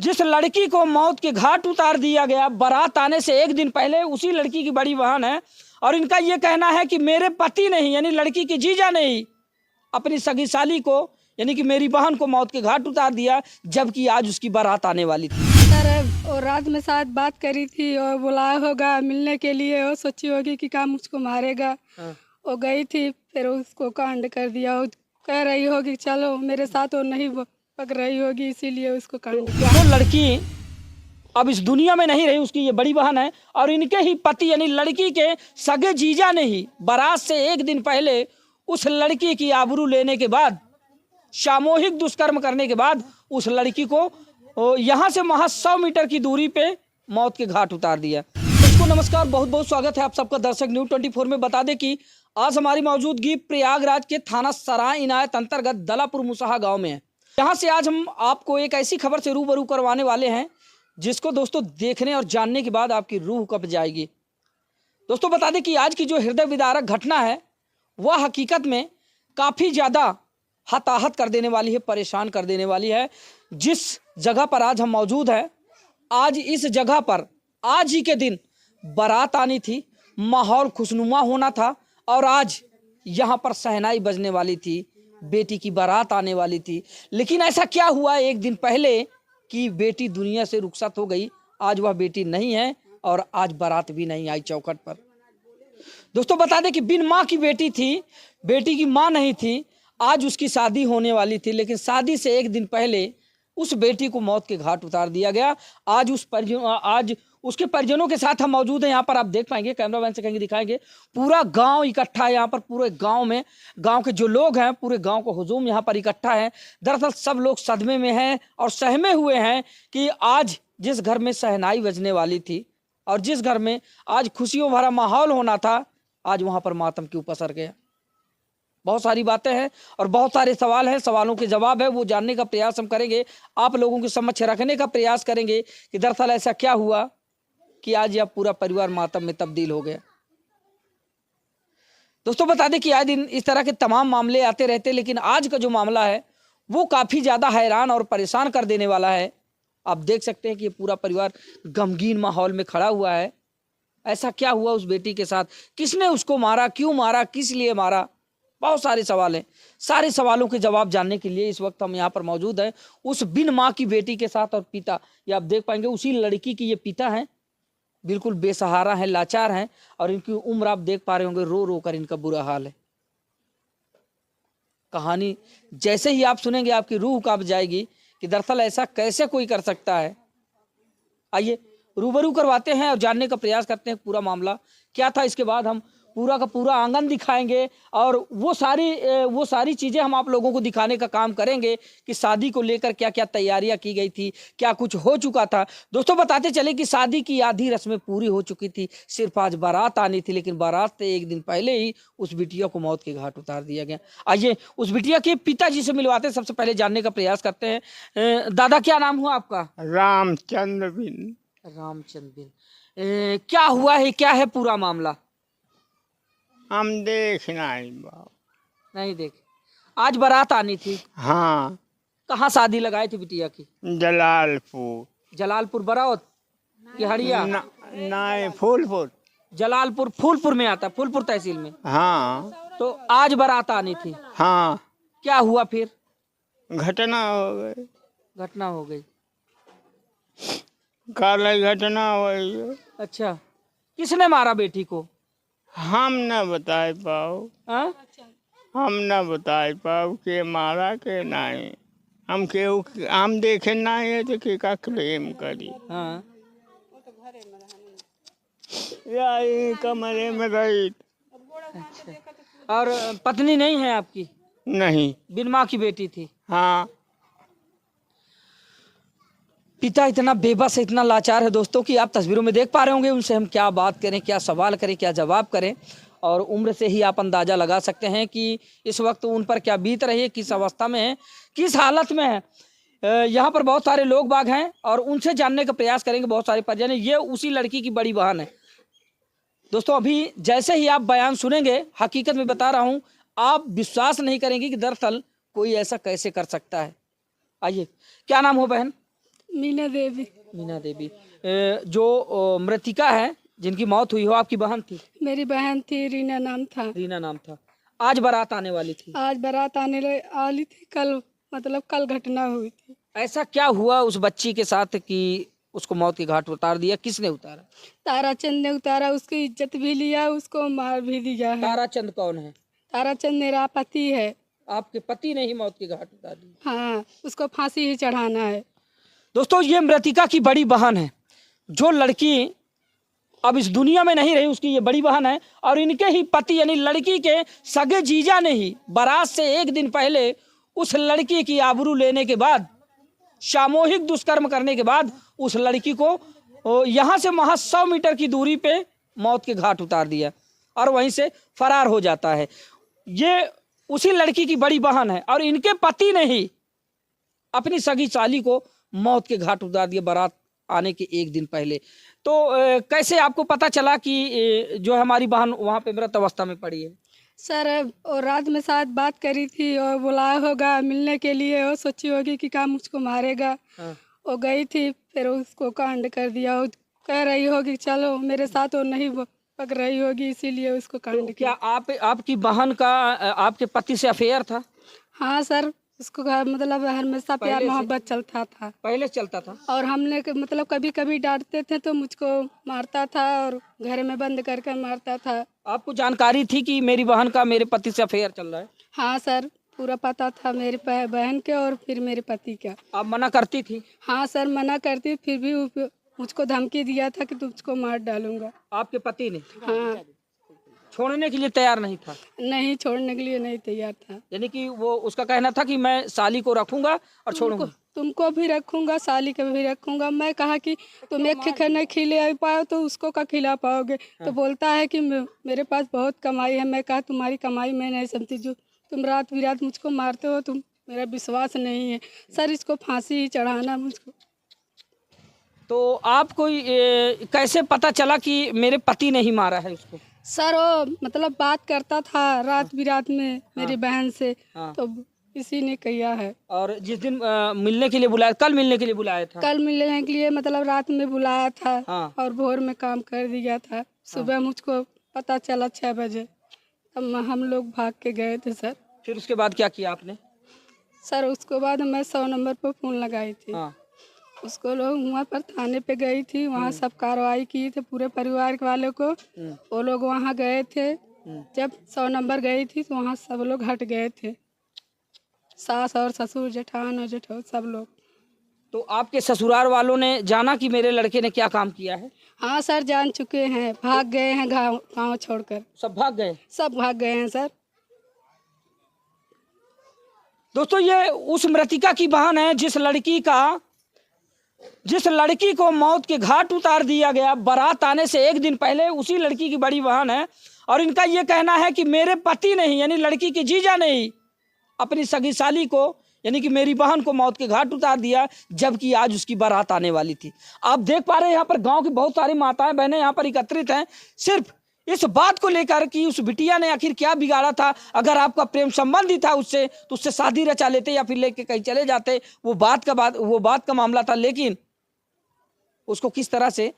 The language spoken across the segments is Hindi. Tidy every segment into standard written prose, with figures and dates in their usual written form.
जिस लड़की को मौत के घाट उतार दिया गया बारात आने से एक दिन पहले, उसी लड़की की बड़ी बहन है और इनका ये कहना है कि मेरे पति नहीं, यानी लड़की की जीजा नहीं, अपनी सगी साली को यानी कि मेरी बहन को मौत के घाट उतार दिया, जबकि आज उसकी बारात आने वाली थी। सर और रात में साथ बात करी थी और बुलाया होगा मिलने के लिए, और सोची होगी कि काम मुझको मारेगा। वो गई थी, फिर उसको कांड कर दिया। वो कह रही होगी चलो मेरे साथ, वो नहीं पक रही होगी, इसीलिए उसको कांड किया। वो लड़की अब इस दुनिया में नहीं रही, उसकी ये बड़ी बहन है और इनके ही पति यानी लड़की के सगे जीजा ने ही बारात से एक दिन पहले उस लड़की की आबरू लेने के बाद, सामूहिक दुष्कर्म करने के बाद उस लड़की को यहाँ से महज 100 मीटर की दूरी पे मौत के घाट उतार दिया। दोस्तों नमस्कार, बहुत बहुत स्वागत है आप सबका दर्शक न्यूज़ 24 में। बता दें कि आज हमारी मौजूदगी प्रयागराज के थाना सराय इनायत अंतर्गत दलापुर मुसाहा गांव में है। यहाँ से आज हम आपको एक ऐसी खबर से रूबरू करवाने वाले हैं जिसको दोस्तों देखने और जानने के बाद आपकी रूह कँप जाएगी। दोस्तों बता दें कि आज की जो हृदय विदारक घटना है वह हकीकत में काफ़ी ज़्यादा हताहत कर देने वाली है, परेशान कर देने वाली है। जिस जगह पर आज हम मौजूद हैं, आज इस जगह पर आज ही के दिन बारात आनी थी, माहौल खुशनुमा होना था और आज यहाँ पर शहनाई बजने वाली थी, बेटी की बारात आने वाली थी। लेकिन ऐसा क्या हुआ एक दिन पहले कि बेटी दुनिया से रुखसत हो गई। आज वह बेटी नहीं है और आज बारात भी नहीं आई चौखट पर। दोस्तों बता दें कि बिन माँ की बेटी थी, बेटी की माँ नहीं थी। आज उसकी शादी होने वाली थी, लेकिन शादी से एक दिन पहले उस बेटी को मौत के घाट उतार दिया गया। आज उसके परिजनों के साथ हम मौजूद हैं। यहाँ पर आप देख पाएंगे, कैमरा मैन से कहेंगे दिखाएंगे, पूरा गांव इकट्ठा है यहाँ पर। पूरे गांव में गांव के जो लोग हैं, पूरे गांव का हुजूम यहाँ पर इकट्ठा है। दरअसल सब लोग सदमे में हैं और सहमे हुए हैं कि आज जिस घर में शहनाई बजने वाली थी और जिस घर में आज खुशियों भरा माहौल होना था, आज वहाँ पर मातम क्यों पसर गया। बहुत सारी बातें हैं और बहुत सारे सवाल हैं, सवालों के जवाब है वो जानने का प्रयास हम करेंगे, आप लोगों के समक्ष रखने का प्रयास करेंगे कि दरअसल ऐसा क्या हुआ कि आज यह पूरा परिवार मातम में तब्दील हो गया। दोस्तों बता दें कि आए दिन इस तरह के तमाम मामले आते रहते, लेकिन आज का जो मामला है वो काफ़ी ज़्यादा हैरान और परेशान कर देने वाला है। आप देख सकते हैं कि ये पूरा परिवार गमगीन माहौल में खड़ा हुआ है। ऐसा क्या हुआ उस बेटी के साथ, किसने उसको मारा, क्यों मारा, किस लिए मारा, बहुत सारे सवाल हैं। सारे सवालों के जवाब जानने के लिए इस वक्त हम यहाँ पर मौजूद हैं उस बिन माँ की बेटी के साथ। और पिता, ये आप देख पाएंगे उसी लड़की की ये पिता हैं, बिल्कुल बेसहारा हैं, लाचार हैं और इनकी उम्र आप देख पा रहे होंगे, रो रो कर इनका बुरा हाल है। कहानी जैसे ही आप सुनेंगे आपकी रूह कांप जाएगी कि दरअसल ऐसा कैसे कोई कर सकता है। आइए रूबरू करवाते हैं और जानने का प्रयास करते हैं पूरा मामला क्या था। इसके बाद हम पूरा का पूरा आंगन दिखाएंगे और वो सारी चीज़ें हम आप लोगों को दिखाने का काम करेंगे कि शादी को लेकर क्या क्या तैयारियां की गई थी, क्या कुछ हो चुका था। दोस्तों बताते चले कि शादी की आधी रस्में पूरी हो चुकी थी, सिर्फ आज बारात आनी थी, लेकिन बारात से एक दिन पहले ही उस बिटिया को मौत के घाट उतार दिया गया। आइए उस बिटिया के पिताजी से मिलवाते हैं, सबसे पहले जानने का प्रयास करते हैं। दादा क्या नाम हुआ आपका? रामचंद्र बिन। रामचंद्र बिन। क्या हुआ है, क्या है पूरा मामला? हम देखना ही बाप नहीं देखे। आज बारात आनी थी। हाँ, कहाँ शादी लगाई थी बिटिया की? जलालपुर। जलालपुर बरौत की हड़िया? नहीं, फूलपुर। जलालपुर फूलपुर में आता, फूलपुर तहसील में। हाँ। तो आज बारात आनी थी। हाँ। क्या हुआ फिर? घटना हो गई। घटना हो गई। काले घटना हो गई। अच्छा, किसने मारा बेटी को? हम न बताए पाओ। हाँ? हम न बताए पाओ के मारा के नहीं। हम देखे नहीं है तो के का क्लेम करी। हाँ। यही कमरे में रही। अच्छा। और पत्नी नहीं है आपकी? नहीं, बिन माँ की बेटी थी। हाँ। पिता इतना बेबस है, इतना लाचार है दोस्तों कि आप तस्वीरों में देख पा रहे होंगे। उनसे हम क्या बात करें, क्या सवाल करें, क्या जवाब करें, और उम्र से ही आप अंदाज़ा लगा सकते हैं कि इस वक्त उन पर क्या बीत रही है, किस अवस्था में है, किस हालत में है। यहाँ पर बहुत सारे लोग बाग हैं और उनसे जानने का प्रयास करेंगे, बहुत सारे परिजन। ये उसी लड़की की बड़ी बहन है। दोस्तों अभी जैसे ही आप बयान सुनेंगे, हकीकत में बता रहा हूँ, आप विश्वास नहीं करेंगे कि दरअसल कोई ऐसा कैसे कर सकता है। आइए, क्या नाम हो बहन? मीना देवी। मीना देवी। जो मृतिका है जिनकी मौत हुई हो, आपकी बहन थी? मेरी बहन थी, रीना नाम था। रीना नाम था। आज बारात आने वाली थी। आज बारात आने वाली थी, कल मतलब कल घटना हुई थी। ऐसा क्या हुआ उस बच्ची के साथ कि उसको मौत के घाट उतार दिया? किसने उतारा? ताराचंद ने उतारा, उसकी इज्जत भी लिया, उसको मार भी दिया है। ताराचंद कौन है? ताराचंद मेरा पति है। आपके पति ने ही मौत के घाट उतार दी? हाँ, उसको फांसी ही चढ़ाना है। दोस्तों, ये मृतिका की बड़ी बहन है। जो लड़की अब इस दुनिया में नहीं रही, उसकी ये बड़ी बहन है। और इनके ही पति यानी लड़की के सगे जीजा ने ही बारात से एक दिन पहले उस लड़की की आबरू लेने के बाद, सामूहिक दुष्कर्म करने के बाद उस लड़की को यहाँ से महज 100 मीटर की दूरी पे मौत के घाट उतार दिया और वहीं से फरार हो जाता है। ये उसी लड़की की बड़ी बहन है और इनके पति ने ही अपनी सगी साली को मौत के घाट उतार दिया बारात आने के एक दिन पहले। तो कैसे आपको पता चला कि जो हमारी बहन वहाँ पे मृत अवस्था में पड़ी है? सर, और रात में साथ बात करी थी और बुलाया होगा मिलने के लिए, और सोची होगी कि काम मुझको मारेगा। हाँ। वो गई थी, फिर उसको कांड कर दिया। वो कह रही होगी चलो मेरे साथ, वो नहीं पक रही होगी, इसीलिए उसको कांड क्या किया। आपकी बहन का आपके पति से अफेयर था? हाँ सर, उसको मतलब हमेशा प्यार पहले से? मोहब्बत चलता था। पहले चलता था? और हमने मतलब कभी कभी डांटते थे तो मुझको मारता था और घर में बंद करके मारता था। आपको जानकारी थी कि मेरी बहन का मेरे पति से अफेयर चल रहा है? हाँ सर, पूरा पता था मेरी बहन के और फिर मेरे पति का। आप मना करती थी? हाँ सर, मना करती, फिर भी मुझको धमकी दिया था कि तुझको मार डालूंगा। आपके पति ने? हाँ। छोड़ने के लिए तैयार नहीं था? नहीं, छोड़ने के लिए नहीं तैयार था। यानी कि वो उसका कहना था कि मैं साली को रखूंगा और छोड़ूंगा। तुमको भी रखूंगा, साली को भी रखूंगा। मैं कहा कि तुम एक खाना खिला पाओ तो उसको का खिला पाओगे? तो बोलता है कि मेरे पास बहुत कमाई है। मैं कहा तुम्हारी कमाई मैं नहीं समझती, जो तुम रात बिरात मुझको मारते हो, तुम मेरा विश्वास नहीं है। सर, इसको फांसी ही चढ़ाना मुझको। तो आपको कैसे पता चला कि मेरे पति ने ही मारा है उसको? सर, वो मतलब बात करता था रात बिरात में मेरी बहन से। हाँ। तो इसी ने किया है। और जिस दिन मिलने के लिए बुलाया, कल मिलने के लिए बुलाया था? कल मिलने के लिए मतलब रात में बुलाया था। हाँ। और भोर में काम कर दिया था। सुबह मुझको पता चला 6 बजे, तब हम लोग भाग के गए थे सर। फिर उसके बाद क्या किया आपने? सर, उसके बाद मैं 100 नंबर पर फ़ोन लगाई थी। हाँ। उसको लोग वहाँ पर थाने पे गई थी, वहाँ सब कार्रवाई की थे पूरे परिवार वालों को। वो लोग वहाँ गए थे। जब 100 नंबर गई थी तो वहाँ सब लोग हट गए थे, सास और ससुर, जेठान और जेठो सब लोग। तो आपके ससुराल वालों ने जाना कि मेरे लड़के ने क्या काम किया है? हाँ सर, जान चुके हैं, भाग गए हैं गाँव छोड़कर। सब भाग गए? सब भाग गए हैं सर। दोस्तों, ये उस मृतिका की बहन है जिस लड़की को मौत के घाट उतार दिया गया बारात आने से एक दिन पहले। उसी लड़की की बड़ी बहन है और इनका ये कहना है कि मेरे पति ने ही यानी लड़की के जीजा ने ही अपनी सगी साली को यानी कि मेरी बहन को मौत के घाट उतार दिया, जबकि आज उसकी बारात आने वाली थी। आप देख पा रहे हैं यहाँ पर गांव की बहुत सारी माताएं बहनें यहाँ पर एकत्रित हैं, सिर्फ इस बात को लेकर कि उस बिटिया ने आखिर क्या बिगाड़ा था। अगर आपका प्रेम संबंध ही था उससे तो उससे शादी रचा लेते या फिर लेके कहीं चले जाते, वो बात का मामला था। लेकिन उसको किस तरह से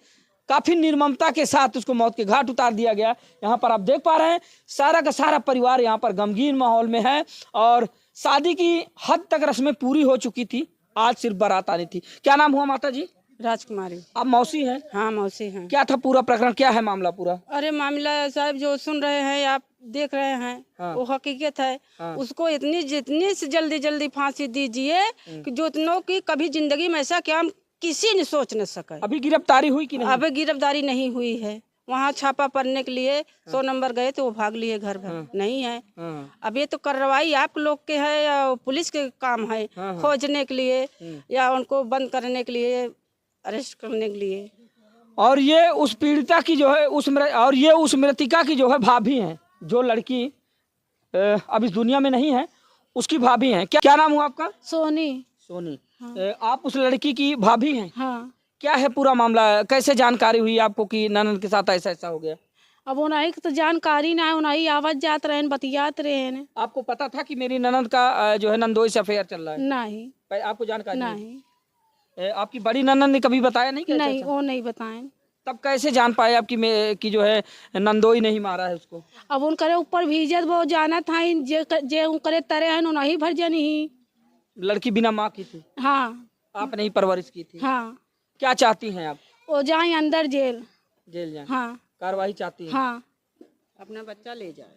काफी निर्ममता के साथ उसको मौत के घाट उतार दिया गया। यहाँ पर आप देख पा रहे हैं सारा का सारा परिवार यहाँ पर गमगीन माहौल में है और शादी की हद तक रस्में पूरी हो चुकी थी, आज सिर्फ बारात आनी थी। क्या नाम हुआ माता जी? राजकुमारी। आप मौसी हैं? हाँ, मौसी हैं। क्या था पूरा प्रकरण, क्या है मामला पूरा? अरे मामला साहब जो सुन रहे हैं, आप देख रहे हैं, हाँ। वो हकीकत है। हाँ। उसको जितनी से जल्दी कि दीजिए कि जितनों की कभी जिंदगी में ऐसा क्या किसी ने सोच न सके। अभी गिरफ्तारी हुई कि नहीं? अभी गिरफ्तारी नहीं हुई है। वहाँ छापा पड़ने के लिए 100 नंबर गए तो वो भाग लिए घर भर। नहीं है। अब ये तो कार्रवाई आप लोग के है या पुलिस के काम है, खोजने के लिए या उनको बंद करने के लिए, अरेस्ट करने के लिए। और ये उस पीड़िता की जो है उस मृतिका की जो है भाभी हैं, जो लड़की अब इस दुनिया में नहीं है, उसकी भाभी हैं। क्या नाम हुआ आपका? सोनी। सोनी। आप उस लड़की की भाभी हैं? हाँ। क्या है पूरा मामला, कैसे जानकारी हुई आपको कि ननद के साथ ऐसा ऐसा हो गया? अब उन्हीं की तो जानकारी ना है, उन्हीं आवाज जात रहे बतियात रहे। आपको पता था कि मेरी ननद का जो है नंदोई से अफेयर चल रहा है? नहीं। आपको जानकारी नहीं। आपकी बड़ी ननद ने कभी बताया नहीं? नहीं, वो नहीं बताएं। तब कैसे जान पाए आपकी कि जो है नंदोई नहीं मारा है उसको? अब उनकरे ऊपर भी इज्जत बहुत जाना था, जे उनकरे तरे हैं उन्हीं भर जनी ही। लड़की बिना माँ की थी? हाँ। आपने ही परवरिश की थी? हाँ। क्या चाहती हैं आप? वो जाए अंदर जेल। जेल जाए? हाँ। कार्रवाई चाहती हैं? हाँ। अपना बच्चा ले जाए।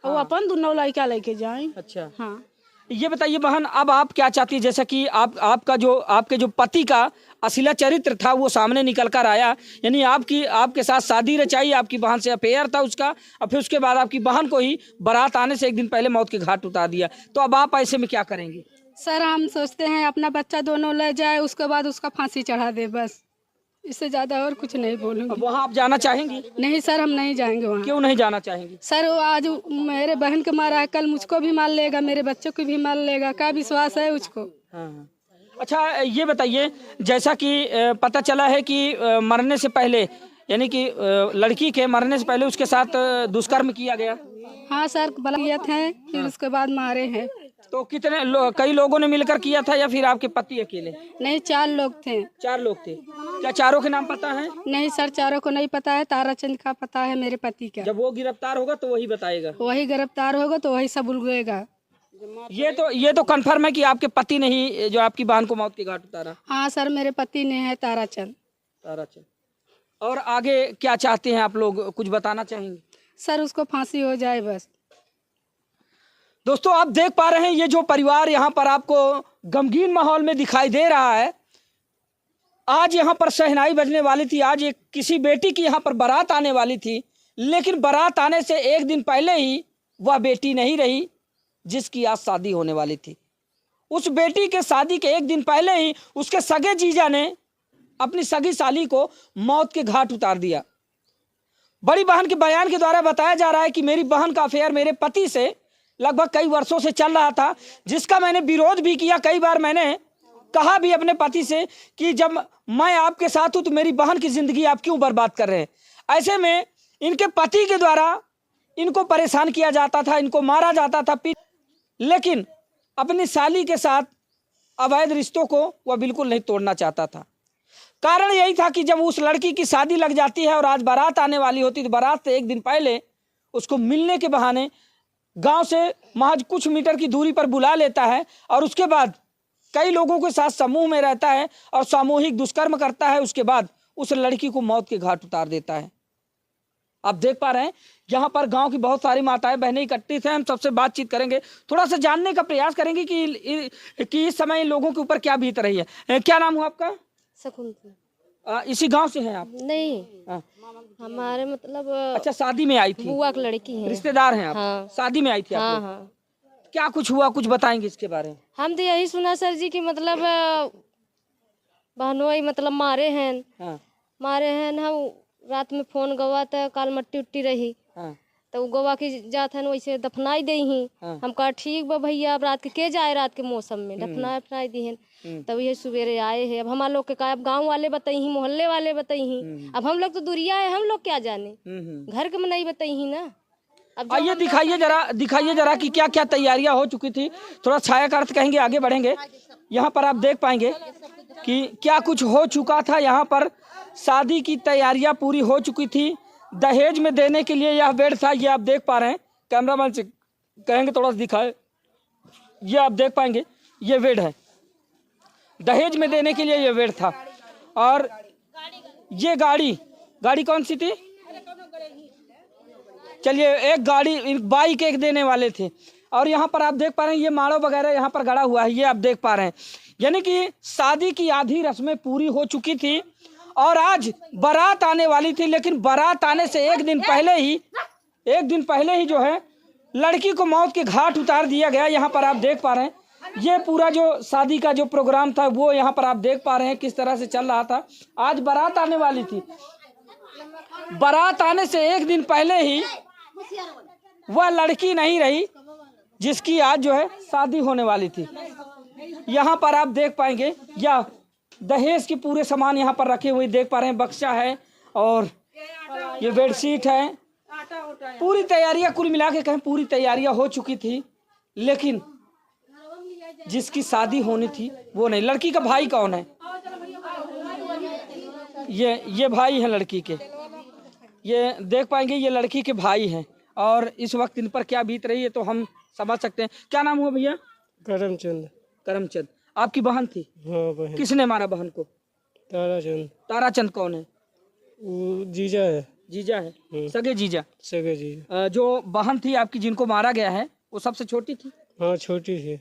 वो अपन दोनों लड़का लेके जाए। अच्छा। हाँ। ये बताइए बहन, अब आप क्या चाहती है? जैसा कि आपके जो पति का असली चरित्र था वो सामने निकल कर आया, यानी आपके साथ शादी रचाई, आपकी बहन से अफेयर था उसका, और फिर उसके बाद आपकी बहन को ही बारात आने से एक दिन पहले मौत के घाट उतार दिया, तो अब आप ऐसे में क्या करेंगी? सर हम सोचते हैं अपना बच्चा दोनों ले जाए, उसके बाद उसका फांसी चढ़ा दे, बस इससे ज़्यादा और कुछ नहीं बोलूँगी। अब वहाँ आप जाना चाहेंगी? नहीं सर, हम नहीं जाएंगे वहाँ। क्यों नहीं जाना चाहेंगी? सर वो आज मेरे बहन को मारा है, कल मुझको भी मार लेगा, मेरे बच्चों को भी मार लेगा, क्या विश्वास है उसको? हाँ। अच्छा ये बताइए, जैसा कि पता चला है कि मरने से पहले, यानी कि लड़की के मरने से पहले उसके साथ दुष्कर्म किया गया। हाँ सर, बलायत है, फिर उसके बाद मारे हैं। तो कितने कई लोगों ने मिलकर किया था या फिर आपके पति अकेले? नहीं, 4 लोग थे। 4 लोग थे। क्या चारों के नाम पता है? नहीं सर, चारों को नहीं पता है, ताराचंद का पता है, मेरे पति का। जब वो गिरफ्तार होगा तो वही बताएगा। वही गिरफ्तार होगा तो वही सब उलगेगा। ये तो कंफर्म है कि आपके पति ने ही जो आपकी बहन को मौत के घाट उतारा? हाँ सर, मेरे पति ने है ताराचंद। और आगे क्या चाहते हैं आप लोग, कुछ बताना चाहेंगे? सर उसको फांसी हो जाए बस। दोस्तों आप देख पा रहे हैं ये जो परिवार यहाँ पर आपको गमगीन माहौल में दिखाई दे रहा है। आज यहाँ पर शहनाई बजने वाली थी, आज एक किसी बेटी की यहाँ पर बारात आने वाली थी, लेकिन बारात आने से एक दिन पहले ही वह बेटी नहीं रही जिसकी आज शादी होने वाली थी। उस बेटी के शादी के एक दिन पहले ही उसके सगे जीजा ने अपनी सगी साली को मौत के घाट उतार दिया। बड़ी बहन के बयान के द्वारा बताया जा रहा है कि मेरी बहन का अफेयर मेरे पति से लगभग कई वर्षों से चल रहा था, जिसका मैंने विरोध भी किया। कई बार मैंने कहा भी अपने पति से कि जब मैं आपके साथ हूं तो मेरी बहन की जिंदगी आप क्यों बर्बाद कर रहे हैं। ऐसे में इनके पति के द्वारा इनको परेशान किया जाता था, इनको मारा जाता था, लेकिन अपनी साली के साथ अवैध रिश्तों को वह बिल्कुल नहीं तोड़ना चाहता था। कारण यही था कि जब उस लड़की की शादी लग जाती है और आज बारात आने वाली होती तो बारात से एक दिन पहले उसको मिलने के बहाने गांव से महज कुछ मीटर की दूरी पर बुला लेता है और उसके बाद कई लोगों के साथ समूह में रहता है और सामूहिक दुष्कर्म करता है। उसके बाद उस लड़की को मौत के घाट उतार देता है। आप देख पा रहे हैं यहाँ पर गांव की बहुत सारी माताएं बहनें इकट्ठी थे। हम सबसे बातचीत करेंगे, थोड़ा सा जानने का प्रयास करेंगे कि इस समय लोगों के ऊपर क्या बीत रही है। क्या नाम हुआ आपका? शकुंतला। इसी गांव से हैं आप? नहीं, हाँ। हमारे मतलब अच्छा, शादी में आई थी? बुआ की लड़की है। रिश्तेदार हैं आप? हाँ। शादी में आई थी आप हाँ लोग? हाँ। क्या कुछ हुआ, कुछ बताएंगे इसके बारे में? हम तो यही सुना सर जी कि मतलब बहनोई मतलब मारे हैं। हाँ। मारे हैं। हम रात में फोन गवा तो काल मट्टी उट्टी रही। हाँ। तो गवा की जात है वैसे दफनाई दी ही। हाँ। हम कहा ठीक बा भैया, अब रात के जाए, रात के मौसम में दफनाई दी है। तब ये सवेरे आए हैं। अब हमारे लोग के कहा, अब गाँव वाले बताई ही, मोहल्ले वाले बताई ही। अब हम लोग तो दूरिया है, हम लोग क्या जाने, घर के में नहीं बताई ही ना। अब आइए दिखाइए जरा कि क्या क्या तैयारियां हो चुकी थी। थोड़ा छाया का अर्थ कहेंगे, आगे बढ़ेंगे। यहाँ पर आप देख पाएंगे कि क्या कुछ हो चुका था। यहाँ पर शादी की तैयारियां पूरी हो चुकी थी। दहेज में देने के लिए यह बेड था, ये आप देख पा रहे हैं। कैमरामैन से कहेंगे थोड़ा सा दिखाए। ये आप देख पाएंगे, ये बेड है। दहेज में देने के लिए ये बेड था। और ये गाड़ी कौन सी थी? चलिए, एक गाड़ी, बाइक एक देने वाले थे। और यहाँ पर आप देख पा रहे हैं ये माड़ो वगैरह यहाँ पर गड़ा हुआ है, ये आप देख पा रहे हैं। यानी कि शादी की आधी रस्में पूरी हो चुकी थी और आज बारात आने वाली थी। लेकिन बारात आने से एक दिन पहले ही जो है लड़की को मौत के घाट उतार दिया गया। यहाँ पर आप देख पा रहे हैं ये पूरा जो शादी का जो प्रोग्राम था वो यहाँ पर आप देख पा रहे हैं किस तरह से चल रहा था। आज बारात आने वाली थी। बारात आने से एक दिन पहले ही वह लड़की नहीं रही जिसकी आज जो है शादी होने वाली थी। यहाँ पर आप देख पाएंगे या दहेज के पूरे सामान यहाँ पर रखे हुए देख पा रहे हैं। बक्सा है और ये बेडशीट है। पूरी तैयारियां, कुल मिला के कहें पूरी तैयारियां हो चुकी थी, लेकिन जिसकी शादी होनी थी वो नहीं। लड़की का भाई कौन है? ये भाई हैं लड़की के, ये देख पाएंगे ये लड़की के भाई हैं और इस वक्त इन पर क्या बीत रही है तो हम समझ सकते हैं। क्या नाम हुआ भैया? करमचंद। करमचंद। आपकी बहन थी? हाँ बहन। किसने मारा बहन को? ताराचंद। ताराचंद कौन है? वो जीजा है। जीजा है, सगे जीजा। सगे जीजा। जो बहन थी आपकी जिनको मारा गया है वो सबसे छोटी थी? हाँ छोटी थी।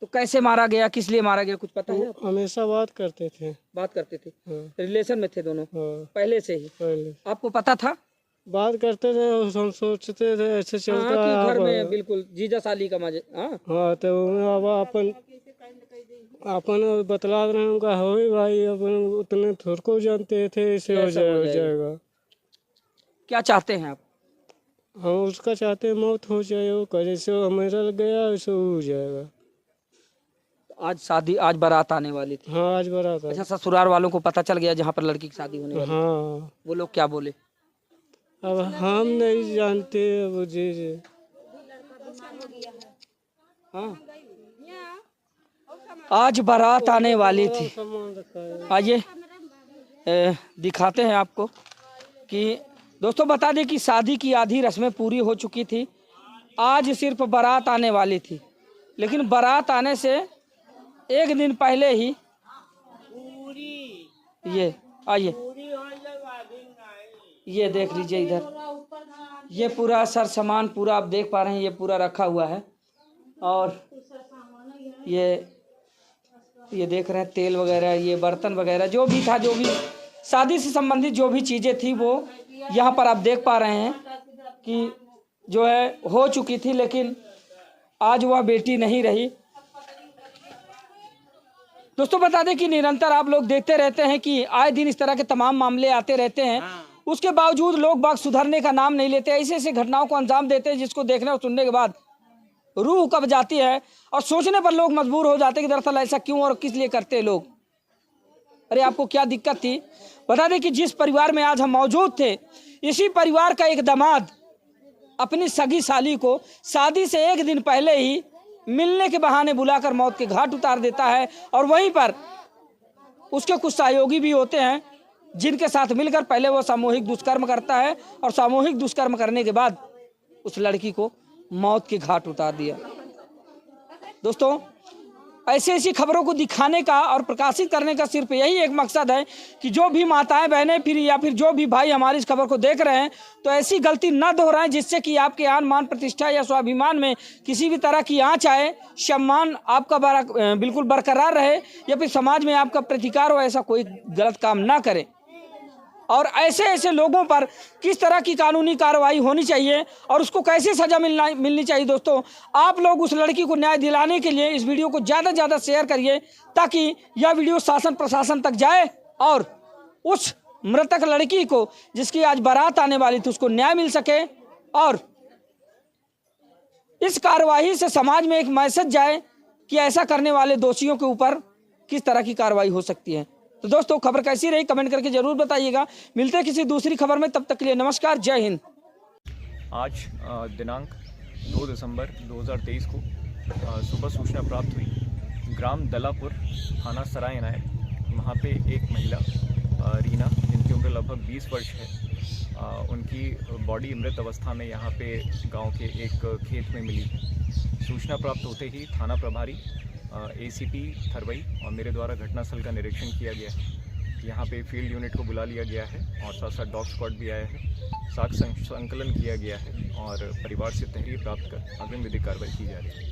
तो कैसे मारा गया, किस लिए मारा गया, कुछ पता है? हमेशा बात करते थे। बात करते थे? हाँ। रिलेशन में थे दोनों? हाँ। पहले से ही? पहले। आपको पता था? बात करते थे, हम सोचते थे ऐसे चलता हाँ, कि घर में है। बिल्कुल जीजा साली का मजे। हाँ तो अब अपन बतला रहे हैं उनका, हो भाई अपन उतने थोड़ को जानते थे, इसे हो जाएगा। क्या चाहते हैं आप? हम उसका चाहते हैं मौत हो जाए, वो जैसे मेरा लग गया वैसे हो जाएगा। आज शादी, आज बारात आने वाली थी? हाँ आज बारात। अच्छा, ससुराल वालों को पता चल गया जहाँ पर लड़की की शादी होने वाली? हाँ। वो लोग क्या बोले? अब हम नहीं जानते। अब जी। हाँ, आज बारात आने वाली थी। आइए दिखाते हैं आपको कि दोस्तों बता दें कि शादी की आधी रस्में पूरी हो चुकी थी, आज सिर्फ बारात आने वाली थी। लेकिन बारात आने से एक दिन पहले ही ये आइए, ये देख लीजिए इधर, ये पूरा सर सामान पूरा आप देख पा रहे हैं, ये पूरा रखा हुआ है। और ये देख रहे हैं तेल वगैरह, ये बर्तन वगैरह जो भी था, जो भी शादी से संबंधित जो भी चीज़ें थी वो यहाँ पर आप देख पा रहे हैं कि जो है हो चुकी थी। लेकिन आज वह बेटी नहीं रही। दोस्तों बता दें कि निरंतर आप लोग देखते रहते हैं कि आए दिन इस तरह के तमाम मामले आते रहते हैं, उसके बावजूद लोग बाग सुधरने का नाम नहीं लेते, ऐसे ऐसे घटनाओं को अंजाम देते हैं जिसको देखने और सुनने के बाद रूह कब जाती है और सोचने पर लोग मजबूर हो जाते हैं कि दरअसल ऐसा क्यों और किस लिए करते हैं लोग। अरे आपको क्या दिक्कत थी? बता दें कि जिस परिवार में आज हम मौजूद थे, इसी परिवार का एक दामाद अपनी सगी साली को शादी से एक दिन पहले ही मिलने के बहाने बुलाकर मौत के घाट उतार देता है। और वहीं पर उसके कुछ सहयोगी भी होते हैं जिनके साथ मिलकर पहले वो सामूहिक दुष्कर्म करता है और सामूहिक दुष्कर्म करने के बाद उस लड़की को मौत के घाट उतार दिया। दोस्तों ऐसी ऐसी खबरों को दिखाने का और प्रकाशित करने का सिर्फ यही एक मकसद है कि जो भी माताएं बहनें फिर या फिर जो भी भाई हमारी इस खबर को देख रहे हैं तो ऐसी गलती न दोहराएं जिससे कि आपके आन मान प्रतिष्ठा या स्वाभिमान में किसी भी तरह की आंच आए, सम्मान आपका बिल्कुल बरकरार रहे या फिर समाज में आपका प्रतिकार हो, ऐसा कोई गलत काम ना करें। और ऐसे ऐसे लोगों पर किस तरह की कानूनी कार्रवाई होनी चाहिए और उसको कैसे सज़ा मिलनी चाहिए। दोस्तों आप लोग उस लड़की को न्याय दिलाने के लिए इस वीडियो को ज़्यादा से ज़्यादा शेयर करिए ताकि यह वीडियो शासन प्रशासन तक जाए और उस मृतक लड़की को जिसकी आज बारात आने वाली थी उसको न्याय मिल सके और इस कार्रवाई से समाज में एक मैसेज जाए कि ऐसा करने वाले दोषियों के ऊपर किस तरह की कार्रवाई हो सकती है। तो दोस्तों खबर कैसी रही कमेंट करके जरूर बताइएगा। मिलते हैं किसी दूसरी खबर में, तब तक के लिए नमस्कार, जय हिंद। आज दिनांक 2 दिसंबर 2023 को सुबह सूचना प्राप्त हुई ग्राम दलापुर, थाना सराय इनायत, वहाँ पे एक महिला रीना जिनकी उम्र लगभग 20 वर्ष है, उनकी बॉडी मृत अवस्था में यहाँ पे गांव के एक खेत में मिली। सूचना प्राप्त होते ही थाना प्रभारी ACP थरवई और मेरे द्वारा घटनास्थल का निरीक्षण किया गया है। यहाँ पे फील्ड यूनिट को बुला लिया गया है और साथ साथ डॉग स्क्वाड भी आया है। साक्ष्य संकलन किया गया है और परिवार से तहरीर प्राप्त कर अग्रिम विधिक कार्रवाई की जा रही है।